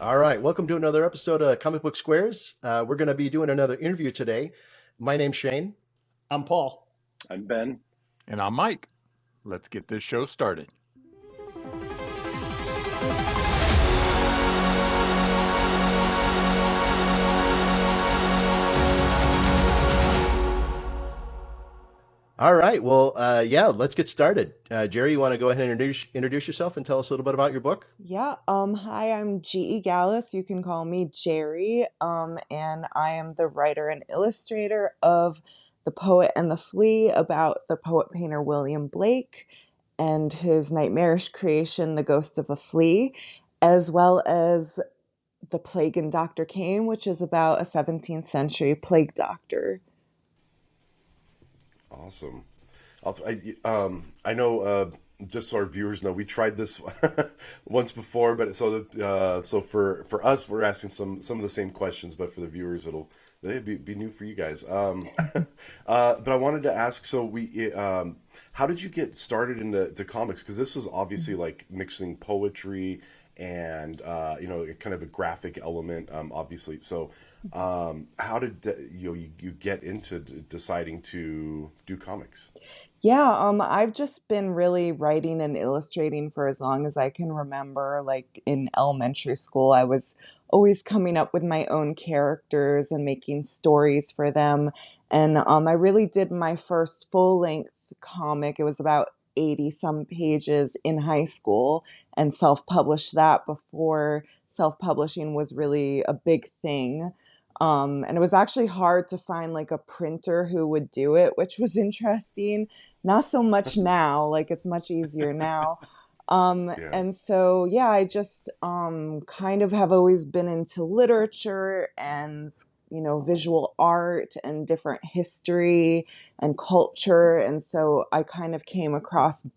All right, welcome to another episode of Comic Book Squares. We're going to be doing another interview today. My name's Shane. I'm Paul. I'm Ben. And I'm Mike. Let's get this show started. All right, well, yeah, let's get started. Jerry, you want to go ahead and introduce yourself and tell us a little bit about your book? Yeah, hi, I'm G.E. Gallas. You can call me Jerry. And I am the writer and illustrator of The Poet and the Flea about the poet painter William Blake and his nightmarish creation, The Ghost of a Flea, as well as The Plague and Doctor Caim, which is about a 17th century plague doctor. Awesome. Also, I know, just so our viewers know, we tried this once before, but so for us, we're asking some of the same questions, but for the viewers, they'd be new for you guys. But I wanted to ask, how did you get started into comics? Because this was obviously like mixing poetry and kind of a graphic element, obviously. So, how did you get into deciding to do comics? Yeah, I've just been really writing and illustrating for as long as I can remember. Like in elementary school, I was always coming up with my own characters and making stories for them. And I really did my first full-length comic. It was about 80 some pages in high school and self-published that before self-publishing was really a big thing. And it was actually hard to find like a printer who would do it, which was interesting. Not so much now, like it's much easier now. Yeah. And so, yeah, I just kind of have always been into literature and, visual art and different history and culture. And so I kind of came across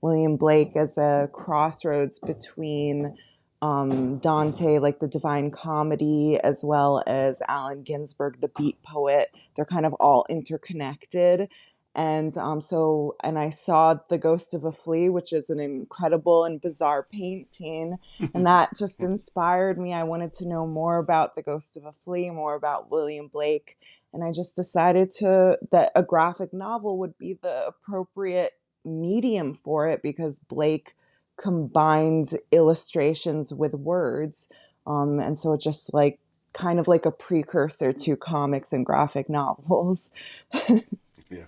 William Blake, as a crossroads between Dante, like the Divine Comedy, as well as Allen Ginsberg, the Beat poet. They're kind of all interconnected. And I saw The Ghost of a Flea, which is an incredible and bizarre painting. And that just inspired me. I wanted to know more about The Ghost of a Flea, more about William Blake. And I just decided that a graphic novel would be the appropriate medium for it because Blake combines illustrations with words. And so it's just like kind of like a precursor to comics and graphic novels. Yeah,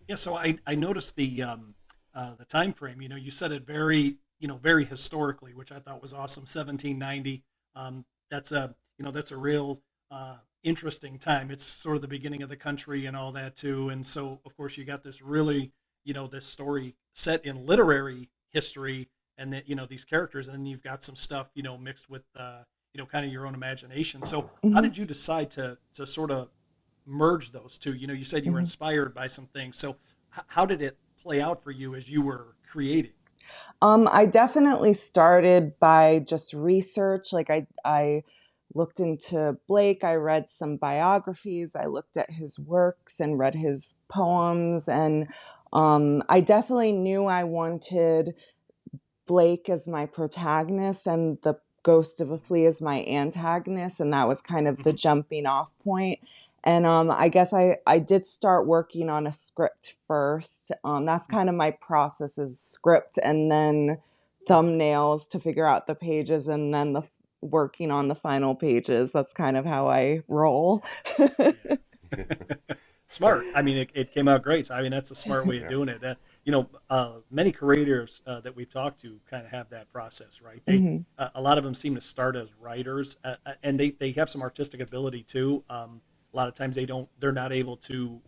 Yeah, so I noticed the time frame. You said it very historically, which I thought was awesome. 1790. That's a real interesting time. It's sort of the beginning of the country and all that too. And so of course you got this really this story set in literary history, and that these characters, and then you've got some stuff mixed with kind of your own imagination. So how Mhm, did you decide to sort of merge those two? You said you were mhm. inspired by some things. So how did it play out for you as you were creating? I definitely started by just research. Like I looked into Blake. I read some biographies. I looked at his works and read his poems. And I definitely knew I wanted Blake as my protagonist and the Ghost of a Flea as my antagonist, and that was kind of the Mhm. jumping off point. And I guess I did start working on a script first. That's kind of my process, is script and then thumbnails to figure out the pages and then the working on the final pages. That's kind of how I roll. Yeah. Smart. I mean, it came out great. I mean, that's a smart way of yeah, doing it. Many creators that we've talked to kind of have that process, right? Mhm, A lot of them seem to start as writers, and they have some artistic ability too. A lot of times they're not able to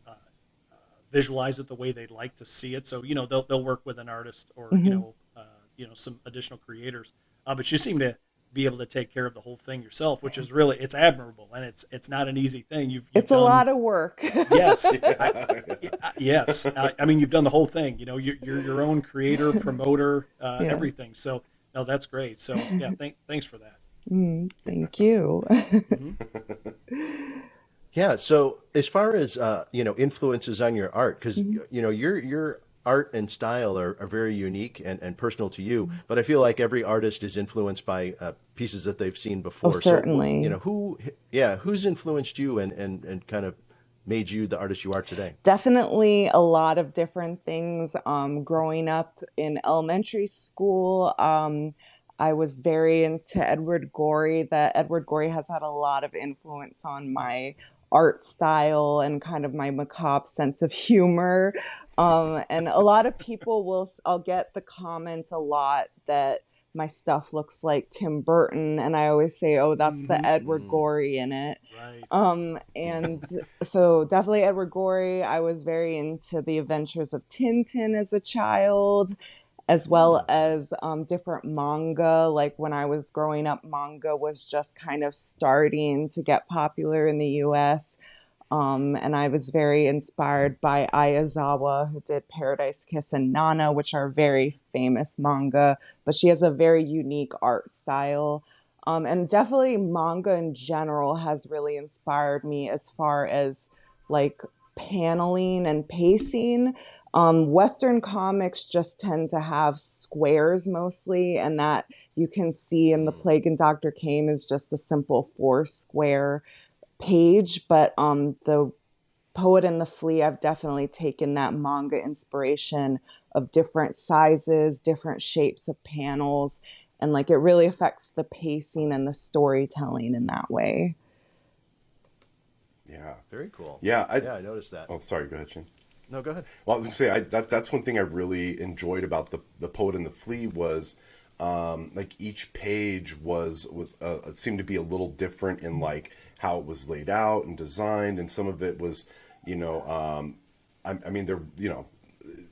visualize it the way they'd like to see it. So they'll work with an artist or mhm. some additional creators. But you seem to be able to take care of the whole thing yourself, which is really, it's admirable, and it's not an easy thing. You've It's a done. lot of work. Yes, yeah. yes. I mean, you've done the whole thing. You're your own creator, promoter, Yeah. everything. So no, that's great. So yeah, thanks for that. Thank you. Hmm. Yeah. So as far as influences on your art, because Mhm, you're art and style are very unique and personal to you, but I feel like every artist is influenced by pieces that they've seen Oh, before. So, certainly. who's influenced you and kind of made you the artist you are today? Definitely a lot of different things. Growing up in elementary school, I was very into Edward Gorey. That Edward Gorey has had a lot of influence on my art style and kind of my macabre sense of humor. And a lot of people I'll get the comments a lot that my stuff looks like Tim Burton, and I always say, "Oh, that's the Mm-hmm. Edward Mm, Gorey in it." Right. And so definitely Edward Gorey. I was very into the adventures of Tintin as a child, as well okay. as different manga. Like when I was growing up, manga was just kind of starting to get popular in the US. And I was very inspired by Ayazawa, who did Paradise Kiss and Nana, which are very famous manga, but she has a very unique art style. And definitely manga in general has really inspired me as far as like paneling and pacing. Western comics just tend to have squares mostly, and that you can see in the Mm, Plague and Doctor Caim is just a simple four square page. But the Poet and the Flea, I've definitely taken that manga inspiration of different sizes, different shapes of panels, and like it really affects the pacing and the storytelling in that way. Yeah. very cool. Yeah. Yeah, I noticed that. Oh, sorry. Go ahead, Shane. No, go ahead. Well, I was gonna say that's one thing I really enjoyed about the Poet and the Flea was like each page was it seemed to be a little different in like how it was laid out and designed, and some of it was, I mean, they're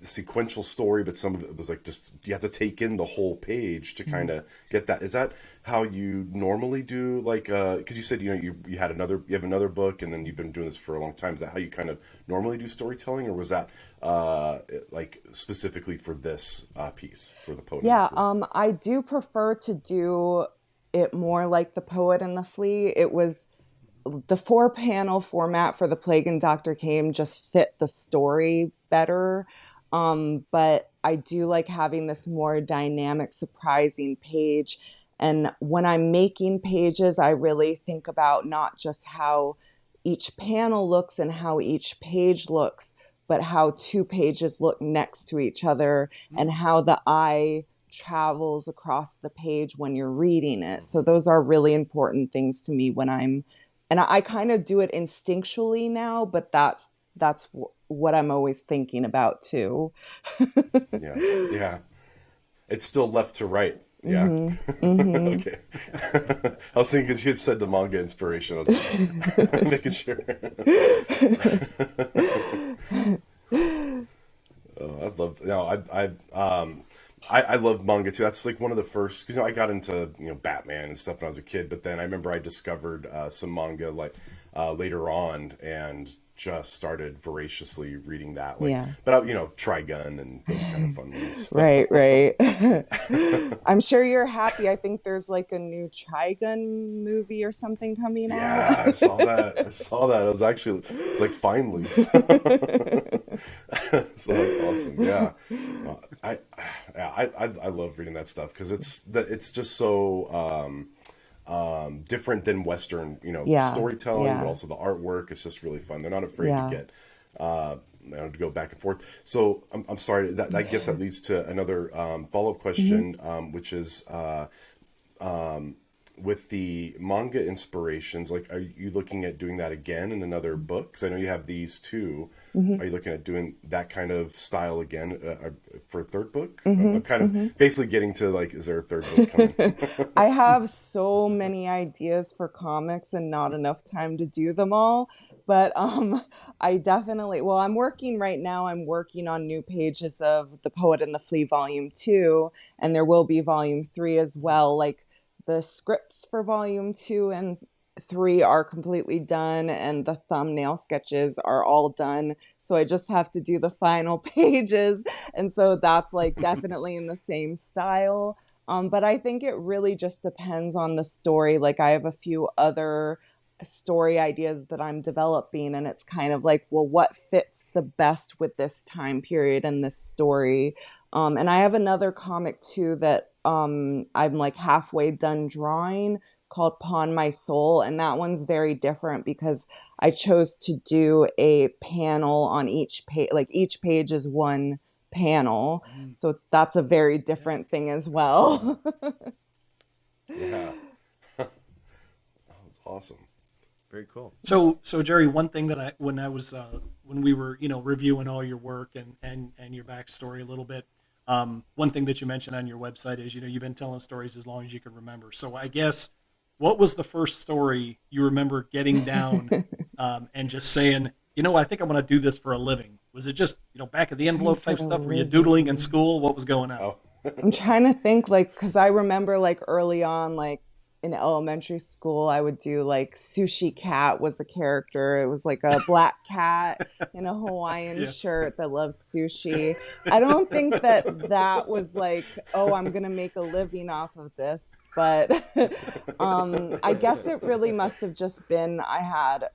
sequential story, but some of it was like just you have to take in the whole page to kind of get that. Is that how you normally do? Like, because you said you had you have another book, and then you've been doing this for a long time. Is that how you kind of normally do storytelling, or was that like specifically for this piece for the Poet and the Yeah, Flea? I do prefer to do it more like the Poet and the Flea. It was the four panel format for the Plague and Doctor Caim just fit the story better. But I do like having this more dynamic, surprising page. And when I'm making pages, I really think about not just how each panel looks and how each page looks, but how two pages look next to each other and how the eye travels across the page when you're reading it. So Hmm. those are really important things to me when and I kind of do it instinctually now, but what I'm always thinking about too. Yeah, yeah. It's still left to right. Yeah. Hmm. Hmm. Okay. I was thinking because you had said the manga inspiration. I was just making sure. Oh, I love no, I love manga too. That's like one of the first because I got into Batman and stuff when I was a kid, but then I remember I discovered some manga like later on and just started voraciously reading that like Yeah. but Trigun and those kind of fun ones. Right, right. I'm sure you're happy. I think there's like a new Trigun movie or something coming out. Yeah, I saw that. I saw that. It's like finally. So that's awesome. Yeah. I yeah, I love reading that stuff because it's just so different than Western, Yeah, storytelling, but yeah, also the artwork. It's just really fun. They're not afraid to yeah. get to go back and forth. So I'm sorry that I guess that leads to another follow-up Hmm. question, which is with the manga inspirations, like, are you looking at doing that again in another book? Because I know you have these two. Hmm. Are you looking at doing that kind of style again for a third book? I'm Hmm. kind Hmm. of basically getting to like, is there a third book coming? I have so many ideas for comics and not enough time to do them all. But I definitely, well, I'm working on new pages of The Poet and the Flea Volume 2, and there will be Volume 3 as well. Like the scripts for Volume 2 and 3 are completely done, and the thumbnail sketches are all done. So I just have to do the final pages. And so that's like definitely in the same style. But I think it really just depends on the story. Like I have a few other story ideas that I'm developing, and it's kind of like, well, what fits the best with this time period and this story. And I have another comic too that I'm like halfway done drawing, called Pawn My Soul, and that one's very different because I chose to do a panel on each page. Like each page is one panel, so that's a very different thing as well. Yeah. Oh, that's awesome. Very cool. So Jerry, one thing that when we were, reviewing all your work and your backstory a little bit, one thing that you mentioned on your website is, you've been telling stories as long as you can remember. So I guess, what was the first story you remember getting down and just saying, I think I'm going to do this for a living? Was it just, back of the envelope type stuff? Were you doodling in school? What was going on? Oh. I'm trying to think, like, because I remember like early on, like in elementary school, I would do like Sushi Cat was a character. It was like a black cat in a Hawaiian shirt that loved sushi. I don't think that was like, oh, I'm gonna make a living off of this, but I guess it really must have just been, I had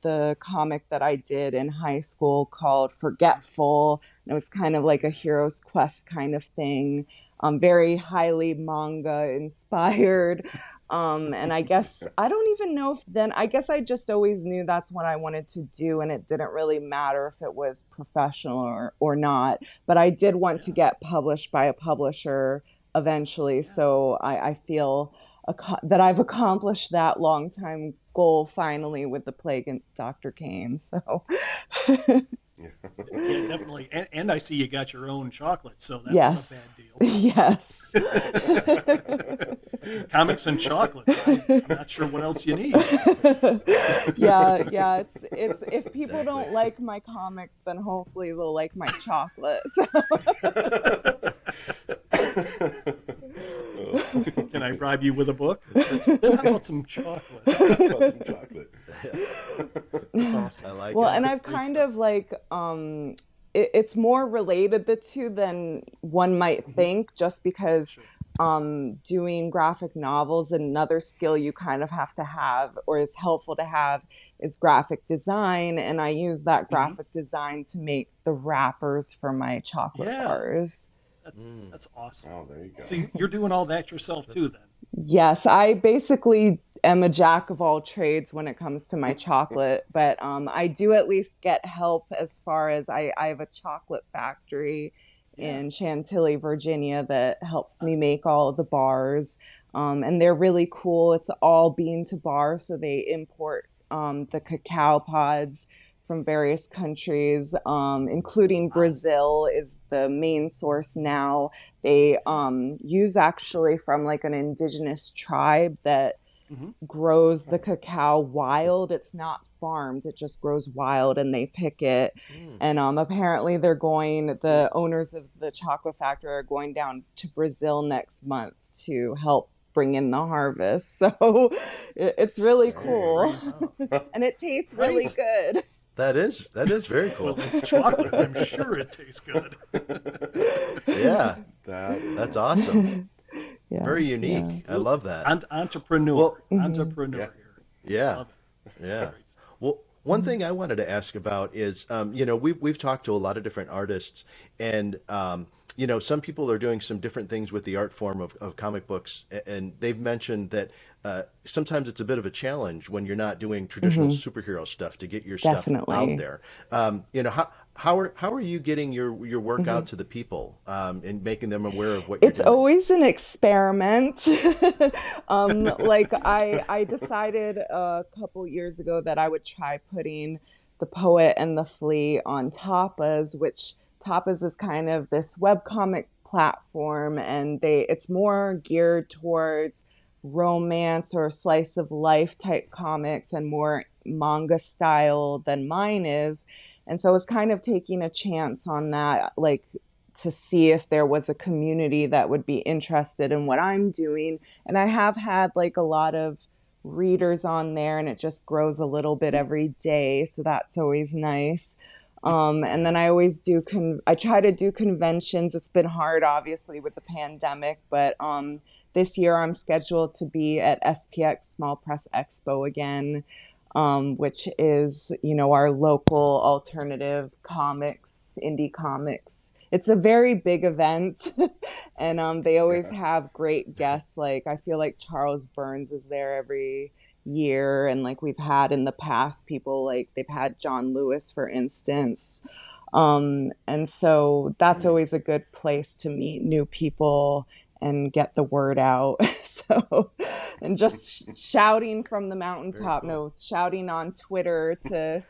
the comic that I did in high school called Forgetful, and it was kind of like a hero's quest kind of thing, very highly manga inspired. And I guess, I don't even know if then, I guess I just always knew that's what I wanted to do, and it didn't really matter if it was professional or not. But I did want to get published by a publisher eventually, so I feel that I've accomplished that long time goal finally with the Plague and Doctor Caim. So Yeah, definitely. And I see you got your own chocolate, so that's yes. not a bad deal. Yes. Comics and chocolate. I'm not sure what else you need. Yeah. It's if people don't like my comics, then hopefully they'll like my chocolate. So. Can I bribe you with a book? Then how about some chocolate? That's awesome. I like well, it. and I've kind of like it's more related the two than one might think, just because doing graphic novels, another skill you kind of have to have, or is helpful to have, is graphic design, and I use that graphic design to make the wrappers for my chocolate bars. That's awesome. Oh, there you go. So you're doing all that yourself too, then? Yes, I basically am a jack of all trades when it comes to my chocolate, but I do at least get help as far as I have a chocolate factory in Chantilly, Virginia, that helps me make all of the bars, and they're really cool. It's all bean to bar, so they import the cacao pods from various countries, including Brazil is the main source now. They use actually from like an indigenous tribe that grows the cacao wild. It's not farmed, it just grows wild, and they pick it. And apparently the owners of the chocolate factory are going down to Brazil next month to help bring in the harvest. So it's really cool. And it tastes really good. That is very cool. Well, with chocolate, I'm sure it tastes good. Yeah, That's awesome. Yeah, Very unique. I love that. Entrepreneur here. Yeah, yeah. Well, one thing I wanted to ask about is, we've talked to a lot of different artists, and some people are doing some different things with the art form of comic books, and they've mentioned that sometimes it's a bit of a challenge when you're not doing traditional superhero stuff to get your stuff out there. How are you getting your work out to the people and making them aware of what you're It's doing? always an experiment. Like I decided a couple years ago that I would try putting The Poet and the Flea on Tapas, which Tapas is kind of this webcomic platform, and it's more geared towards romance or slice of life type comics and more manga style than mine is. And so I was kind of taking a chance on that, like to see if there was a community that would be interested in what I'm doing. And I have had like a lot of readers on there, and it just grows a little bit every day. So that's always nice. And then I always I try to do conventions. It's been hard, obviously, with the pandemic, but this year I'm scheduled to be at SPX Small Press Expo again, which is, our local alternative comics, indie comics. It's a very big event, and they always have great guests. Like, I feel like Charles Burns is there every year, and like we've had in the past people, like they've had John Lewis, for instance. And so that's always a good place to meet new people and get the word out. So, and just shouting from the mountaintop, no, shouting on Twitter to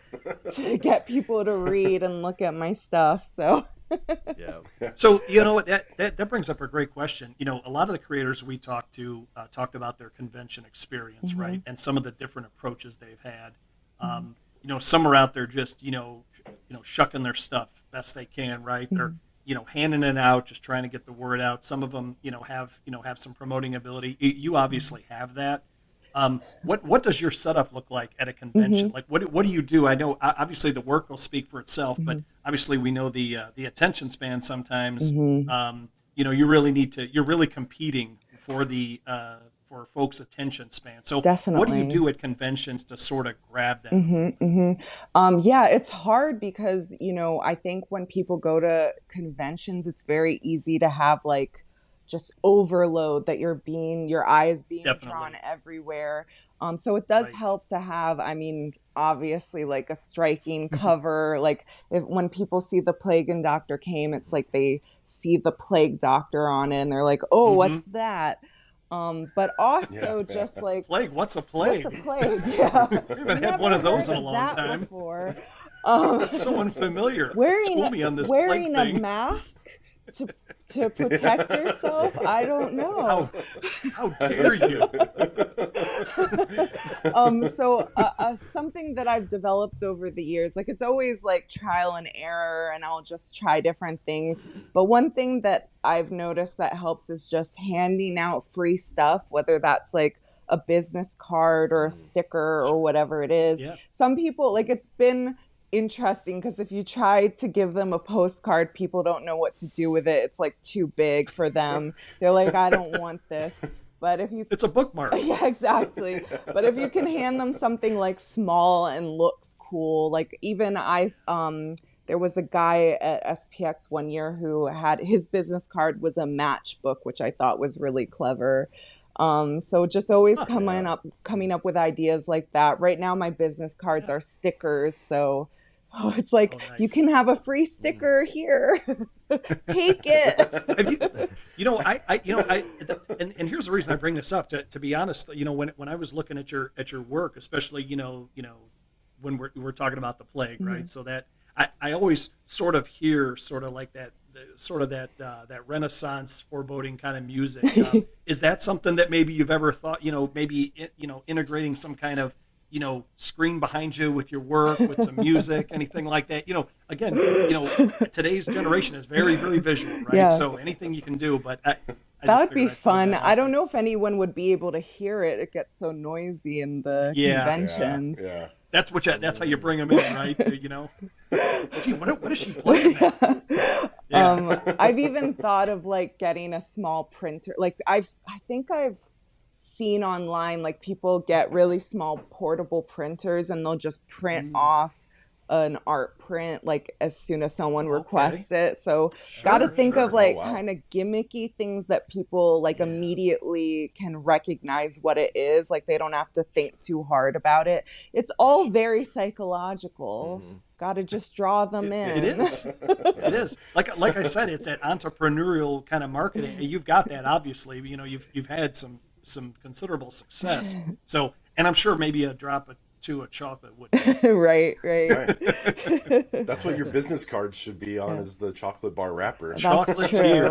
get people to read and look at my stuff. So So that brings up a great question. A lot of the creators we talked to talked about their convention experience, right, and some of the different approaches they've had. Some are out there just shucking their stuff best they can, right? They're handing it out, just trying to get the word out. Some of them have some promoting ability. You obviously have that. What does your setup look like at a convention? Like what do you do? I know obviously the work will speak for itself, but obviously we know the attention span sometimes. You really need to. You're really competing for for folks' attention span. So definitely, what do you do at conventions to sort of grab them? Yeah, it's hard because I think when people go to conventions, it's very easy to have like just overload, that your eyes being drawn everywhere. So it does help to have, obviously, like a striking cover. Like when people see the Plague and Doctor Caim, it's like they see the Plague Doctor on it and they're like, oh, what's that? But also just like plague. What's a plague? What's a plague? Yeah, we haven't had one of those in a long time. Before. It's so unfamiliar. School me on this wearing plague thing. A mask to protect yourself? I don't know. How dare you? So something that I've developed over the years, like it's always like trial and error, and I'll just try different things. But one thing that I've noticed that helps is just handing out free stuff, whether that's like a business card or a sticker or whatever it is. Yeah. Some people, like, it's been interesting because if you try to give them a postcard, people don't know what to do with it. It's like too big for them. They're like, I don't want this. But if you, it's a bookmark. Yeah, exactly. But if you can hand them something like small and looks cool, like even there was a guy at SPX one year who had his business card was a matchbook, which I thought was really clever. So just always coming up with ideas like that. Right now, my business cards are stickers, so it's like, nice. You can have a free sticker here. Take it. And here's the reason I bring this up. To be honest, when I was looking at your work, especially when we're talking about the plague, right? So that I always sort of hear sort of like that Renaissance foreboding kind of music. Is that something that maybe you've ever thought, maybe integrating some kind of screen behind you with your work, with some music, anything like that? Again, today's generation is very, very visual, right? Yeah. So anything you can do, but that would be fun. I don't know if anyone would be able to hear it. It gets so noisy in the conventions. Yeah. That's how you bring them in, right? Gee, what is she playing at? Yeah. I've even thought of like getting a small printer. Like I think I've seen online, like people get really small portable printers and they'll just print off an art print like as soon as someone requests it. So got to think of like kind of gimmicky things that people like immediately can recognize what it is. Like they don't have to think too hard about it. It's all very psychological. Got to just draw them in. It is. It is. Like I said, it's that entrepreneurial kind of marketing. You've got that, obviously. You've had some considerable success. So, and I'm sure maybe a drop of two of chocolate would. Right. That's what your business cards should be on, is the chocolate bar wrapper. Chocolate's true. here.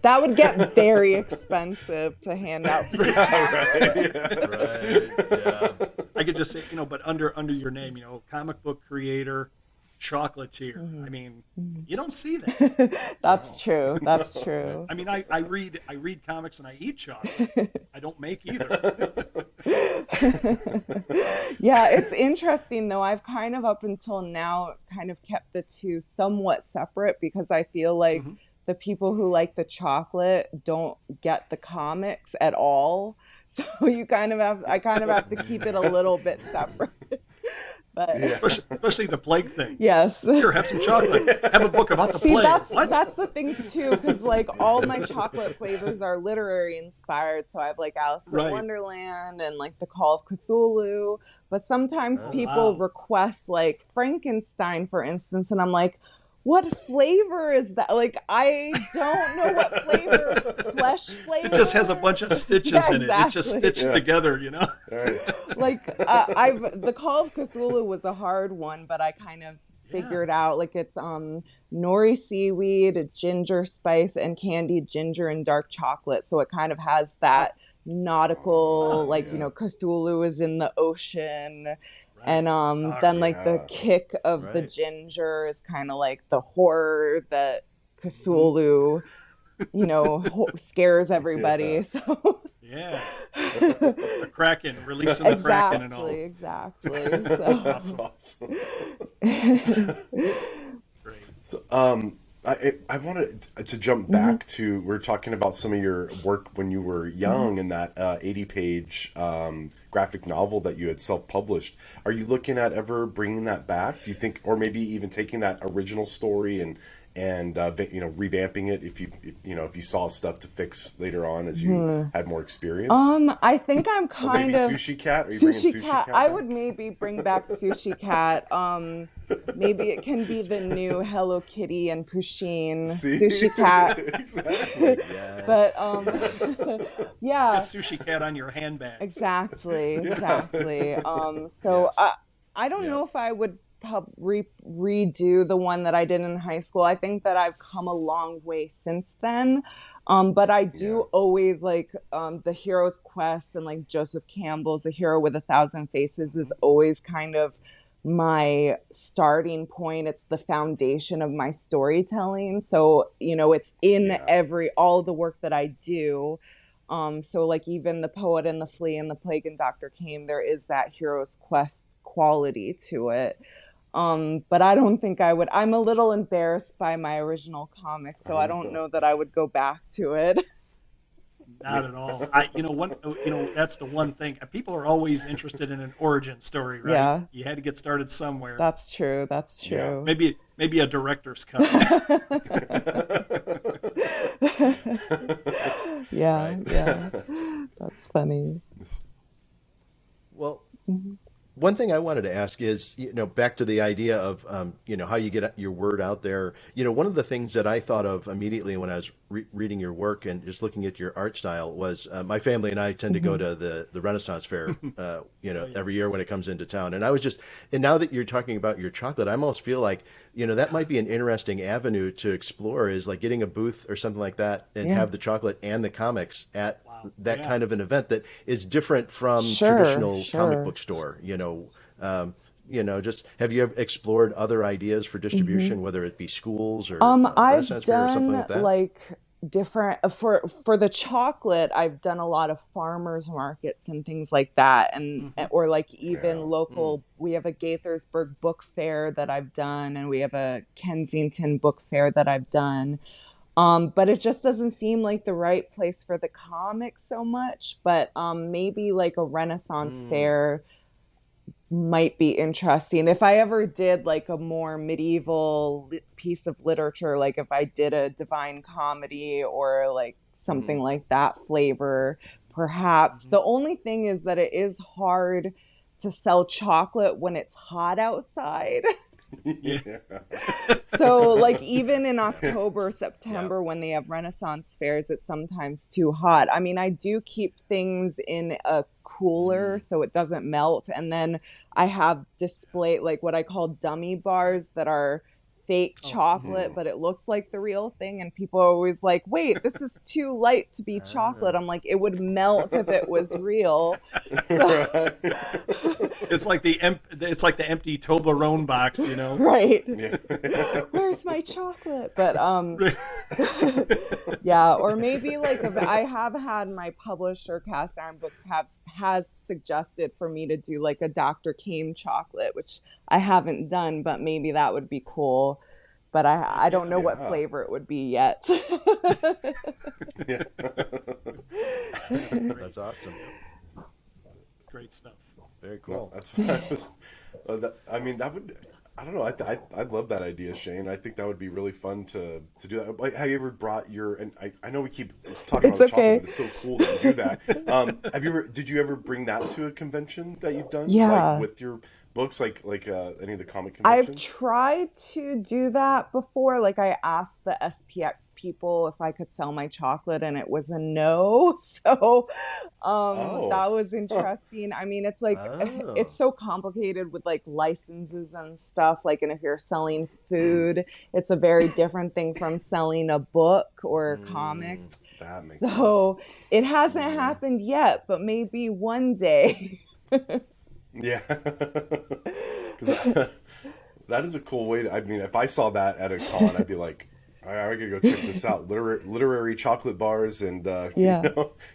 That would get very expensive to hand out. Right. Yeah. I could just say, but under your name, comic book creator, chocolatier. I Mhm. mean, Mhm. you don't see that. That's No. true. That's Right? true. I mean, I read comics and I eat chocolate. I don't make either. Yeah, it's interesting though. I've kind of up until now kind of kept the two somewhat separate because I feel like Hmm. the people who like the chocolate don't get the comics at all. So I kind of have to keep it a little bit separate. But Yeah. Especially the plague thing. yes. Here, have some chocolate. Have a book about the See, plague. What? that's the thing too, because like all my chocolate flavors are literary inspired. So I have like Alice in Right. Wonderland and like the Call of Cthulhu. But sometimes Oh, people wow. request like Frankenstein, for instance, and I'm like, what flavor is that? Like I don't know what flavor. Flesh It just has a flavor? bunch of stitches Yeah, in it. It's just exactly. stitched Yeah. together, you know? All right. Like I've the Call of Cthulhu was a hard one, but I kind of Yeah. figured out like it's nori seaweed, ginger spice, and candied ginger and dark chocolate. So it kind of has Oh, that nautical, oh, like, you Yeah. know, Cthulhu is in the ocean. right. And All then right. like the Yeah. kick of the Right. ginger is kind of like the horror that Hmm. Cthulhu, you know, scares Yeah. everybody. So Yeah. The Kraken, releasing the Kraken and all. exactly. That's So awesome. Great. So, I wanted to jump Mhm. back to we're talking about some of your work when you were Mhm. young in that 80-page graphic novel that you had self-published. Are you looking at ever bringing that back? Do you think, or maybe even taking that original story and revamping it if you saw stuff to fix later on as you Hmm. had more experience? I think I'm Or maybe kind of Sushi Cat? Are you bringing Sushi Sushi Cat. Cat I back? would maybe bring back Sushi Cat. Maybe it can be the new Hello Kitty and Pusheen See? Sushi Cat. Exactly. But Yes. Yes. Get yeah, Sushi Cat on your handbag. exactly, Yeah. exactly. So Yes. I don't Yeah. know if I would redo the one that I did in high school. I think that I've come a long way since then. But I do Yeah. always like the hero's quest and like Joseph Campbell's A Hero with a Thousand Faces is Hmm. always kind of my starting point. It's the foundation of my storytelling. So, you know, it's in Yeah. all the work that I do. So like even the poet and the flea and the plague and Dr. Caim, there is that hero's quest quality to it. But I don't think I would. I'm a little embarrassed by my original comic, so I I don't know. know that I would go back to it. Yeah. Not at all. That's the one thing. People are always interested in an origin story, right? Yeah, You had to get started somewhere. that's true. That's Yeah. true. Maybe a director's cut. Yeah, Right. yeah. That's funny. Well, Mhm. one thing I wanted to ask is, back to the idea of, how you get your word out there. One of the things that I thought of immediately when I was reading your work and just looking at your art style was my family and I tend to go Mhm. to the Renaissance Fair, Oh, yeah. every year when it comes into town. And now that you're talking about your chocolate, I almost feel like, that might be an interesting avenue to explore is like getting a booth or something like that and Yeah. have the chocolate and the comics at Wow. that Yeah. kind of an event that is different from Sure, traditional comic sure. book store. Just have you ever explored other ideas for Mhm. distribution, whether it be schools or I've Renaissance Fair or something done like that? like different for the chocolate. I've done a lot of farmers markets and things like that, and Hmm. or like even Yeah. local. We have a Gaithersburg book fair that I've done, and we have a Kensington book fair that I've done. But it just doesn't seem like the right place for the comics so much. But maybe like a Renaissance Mm, fair might be interesting. If I ever did like a more medieval piece of literature, like if I did a Divine Comedy or like Hmm. something like that flavor, perhaps. Hmm. The only thing is that it is hard to sell chocolate when it's hot outside. Yeah. Yeah. So, like, even in Yeah. October, yeah. September, when they have Renaissance fairs, it's sometimes too hot. I mean, I do keep things in a cooler Mm, so it doesn't melt. And then I have display, like what I call dummy bars that are fake chocolate, but it looks like the real thing. And people are always like, wait, this is too light to be chocolate. I'm like, it would melt if it was real. So, It's like the empty Toblerone box, you know. right. Yeah. Where's my chocolate? But yeah, or maybe like I have had my publisher, Cast Iron Books, has suggested for me to do like a Dr. Caim chocolate, which I haven't done, but maybe that would be cool. But I don't know what flavor it would be yet. Yeah. That's awesome. Great stuff. Very cool. That's what I was. I mean, that would. I don't know. I'd love that idea, Shane. I think that would be really fun to do that. Like, have you ever brought your? And I know we keep talking It's about the okay. chocolate, but it's so cool that you do that. Have you ever? Did you ever bring that to a convention that you've done? Yeah. Like with your books, like any of the comic I've conventions? tried to do that before. Like I asked the SPX people if I could sell my chocolate and it was a no. So that was interesting. I mean, it's like it's so complicated with like licenses and stuff. Like, and if you're selling food, it's a very different thing from selling a book or comics. That makes So it hasn't happened yet, but maybe one day. Yeah. 'Cause that is a cool way to. I mean, if I saw that at a con, I'd be like, I gotta go check this out. Literary chocolate bars and Yeah.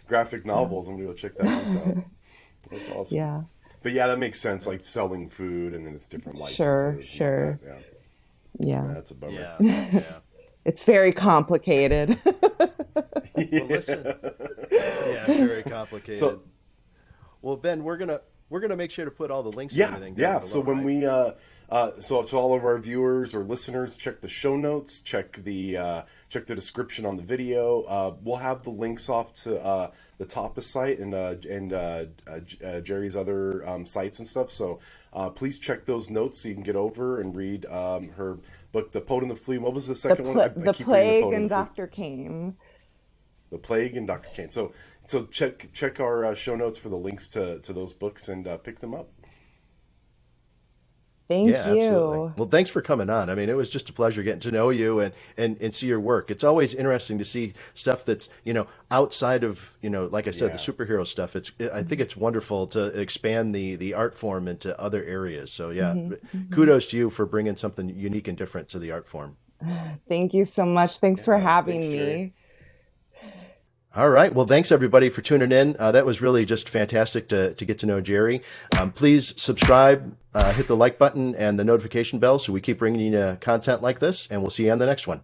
graphic novels. I'm gonna go check that out. That's awesome. Yeah. But yeah, that makes sense. Like selling food and then it's different licenses. Sure. And all that. Yeah. Yeah, that's a bummer. Yeah. It's very complicated. Well, listen. Yeah, very complicated. So- well, Ben, we're gonna make sure to put all the links and Yeah, everything. yeah. down So below, when right? we so to all of our viewers or listeners, check the show notes, check the description on the video. We'll have the links off to the Tapas site and Jerry's other sites and stuff. So please check those notes so you can get over and read her book, The Poet and the Flea. What was the second one? I The keep reading Plague Poet and the Flea. Doctor Caim. The Plague and Doctor Caim. So check our show notes for the links to those books and pick them up. Thank Yeah, you. absolutely. Well, thanks for coming on. I mean, it was just a pleasure getting to know you and see your work. It's always interesting to see stuff that's, outside of, like I said, the superhero stuff. I think it's wonderful to expand the art form into other areas. So yeah, kudos to you for bringing something unique and different to the art form. Thank you so much. Thanks for having thanks, me. Jerry. All right. Well, thanks everybody for tuning in. That was really just fantastic to get to know Jerry. Please subscribe, hit the like button and the notification bell so we keep bringing you content like this, and we'll see you on the next one.